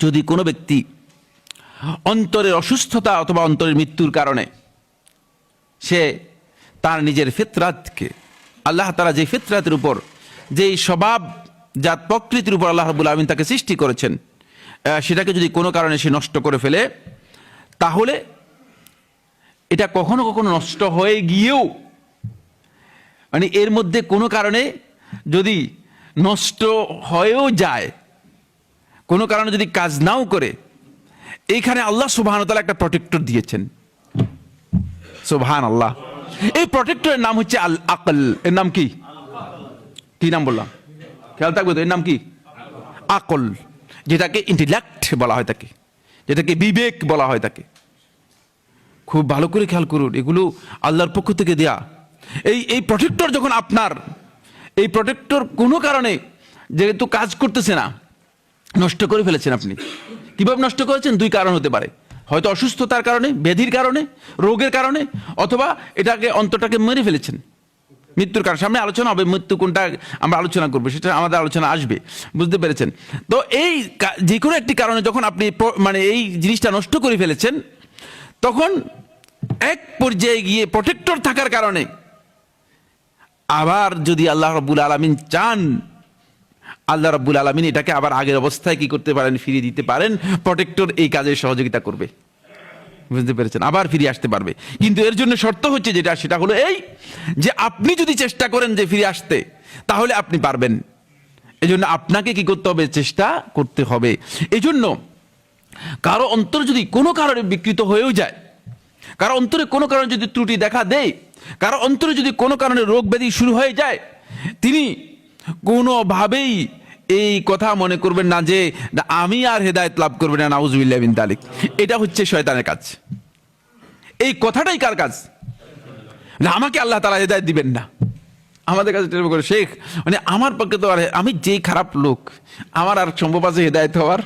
যদি কোনো ব্যক্তি অন্তরের অসুস্থতা অথবা অন্তরের মৃত্যুর কারণে সে তার নিজের ফিতরাতকে, আল্লাহ তাআলা যে ফিতরাতের উপর, যেই স্বভাবজাত প্রকৃতির উপর আল্লাহ রাব্বুল আলামিন তাকে সৃষ্টি করেছেন, সেটাকে যদি কোনো কারণে সে নষ্ট করে ফেলে, তাহলে এটা কখনো কখনো নষ্ট হয়ে গিয়েও, মানে এর মধ্যে কোনো কারণে যদি নষ্ট হয়েও যায়, কোনো কারণে যদি কাজ নাও করে, এইখানে আল্লাহ সুবহানাহু ওয়া তাআলা একটা প্রটেক্টর দিয়েছেন। সুবহানাল্লাহ। এই প্রটেক্টরের নাম হচ্ছে আল আকল। এর নাম কি? কি নাম বললাম? খেয়াল থাকবে তো, এর নাম কি? আকল, যেটাকে ইন্টেলেক্ট বলা হয় থাকে, যেটাকে বিবেক বলা হয় থাকে। খুব ভালো করে খেয়াল করুন, এগুলো আল্লাহর পক্ষ থেকে দেয়া। এই প্রটেক্টর যখন আপনার, এই প্রটেক্টর কোনো কারণে যেহেতু কাজ করতেছে না, নষ্ট করে ফেলেছেন আপনি। কিভাবে নষ্ট করেছেন? দুই কারণ হতে পারে, হয়তো অসুস্থতার কারণে, ব্যাধির কারণে, রোগের কারণে, অথবা এটাকে অন্তরটাকে মেরে ফেলেছেন মৃত্যুর কারণ। সামনে আলোচনা হবে মৃত্যু কোনটা, আমরা আলোচনা করবো, সেটা আমাদের আলোচনা আসবে, বুঝতে পেরেছেন? তো এই যে কোনো একটি কারণে যখন আপনি মানে এই জিনিসটা নষ্ট করে ফেলেছেন, তখন এক পর্যায়ে গিয়ে প্রটেক্টর থাকার কারণে আবার যদি আল্লাহ রাব্বুল আলামিন চান, আল্লাহ রাব্বুল আলামিন এটাকে আবার আগের অবস্থায় কি করতে পারেন? ফিরিয়ে দিতে পারেন। প্রটেক্টর এই কাজে সহযোগিতা করবে, বুঝতে পেরেছেন? আবার ফিরে আসতে পারবে। কিন্তু এর জন্য শর্ত হচ্ছে যেটা, সেটা হলো এই যে আপনি যদি চেষ্টা করেন যে ফিরে আসতে, তাহলে আপনি পারবেন। এই জন্য আপনাকে কি করতে হবে? চেষ্টা করতে হবে। এই জন্য কারো অন্তর যদি কোনো কারণে বিকৃত হয়েও যায়, কারো অন্তরে কোনো কারণে যদি ত্রুটি দেখা দেয়, কারো অন্তরে যদি কোনো কারণে রোগ ব্যাধি শুরু হয়ে যায়, তিনি কোনোভাবেই এই কথা মনে করবেন না যে আমি আর হেদায়েত লাভ করবেন না, নাউজুবিল্লাহ মিন যালিক। এটা হচ্ছে শয়তানের কাজ। এই কথাটাই কার কাজ? না, আমাকে আল্লাহ তাআলা হেদায়েত দিবেন না। আমাদের কাছে টেলিফোন করে, শেখ মানে আমার পক্ষে তো আর, আমি যেই খারাপ লোক, আমার আর সম্ভব আছে হেদায়েত হওয়ার?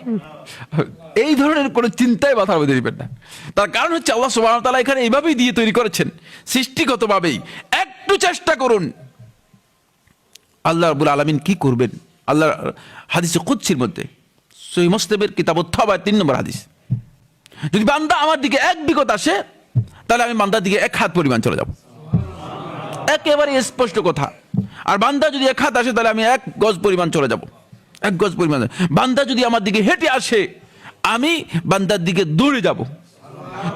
এই ধরনের কোনো চিন্তায় মাথার মধ্যে দিবেন না। তার কারণ হচ্ছে আল্লাহ সুবহানাহু ওয়া তাআলা এখানে এইভাবেই দিয়ে তৈরি করেছেন, সৃষ্টিগতভাবেই। একটু চেষ্টা করুন, আল্লাহ রাব্বুল আলামিন কি করবেন। আল্লাহ হাদিসে কুদসির মধ্যে, সহিহ মুসলিমের কিতাবুত তাওবা 3 নম্বর হাদিস, যদি বান্দা আমার দিকে এক বিগত আসে, তাহলে আমি বান্দার দিকে 1 হাত পরিমাণ চলে যাব। একেবারে স্পষ্ট কথা। আর বান্দা যদি 1 হাত আসে, তাহলে আমি 1 গজ পরিমাণ চলে যাব। 1 গজ পরিমাণ। বান্দা যদি আমার দিকে হেঁটে আসে, আমি বান্দার দিকে দৌড়ে যাব।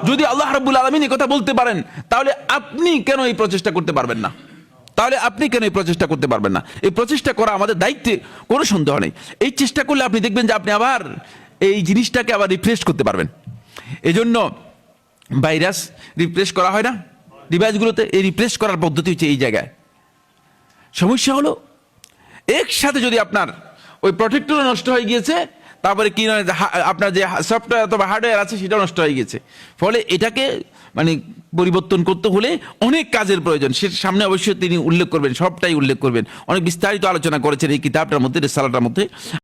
যদি আল্লাহ রাব্বুল আলামিন এই কথা বলতে পারেন, তাহলে আপনি কেন এই প্রচেষ্টা করতে পারবেন না? তাহলে আপনি কেন এই প্রচেষ্টা করতে পারবেন না? এই প্রচেষ্টা করা আমাদের দায়িত্বে, কোনো সন্দেহ নেই। এই চেষ্টা করলে আপনি দেখবেন যে আপনি আবার এই জিনিসটাকে আবার রিফ্রেশ করতে পারবেন। এই জন্য ভাইরাস রিফ্রেশ করা হয় না ডিভাইসগুলোতে? এই রিফ্রেশ করার পদ্ধতি হচ্ছে এই জায়গায়। সমস্যা হলো একসাথে যদি আপনার ওই প্রটেক্টরও নষ্ট হয়ে গিয়েছে, তারপরে কি আপনার যে সফটওয়্যার অথবা হার্ডওয়্যার আছে সেটাও নষ্ট হয়ে গেছে, ফলে এটাকে মানে পরিবর্তন করতে হলে অনেক কাজের প্রয়োজন। সেটা সামনে অবশ্যই তিনি উল্লেখ করবেন, সবটাই উল্লেখ করবেন। অনেক বিস্তারিত আলোচনা করেছেন এই কিতাবটার মধ্যে, রিসালাটার মধ্যে।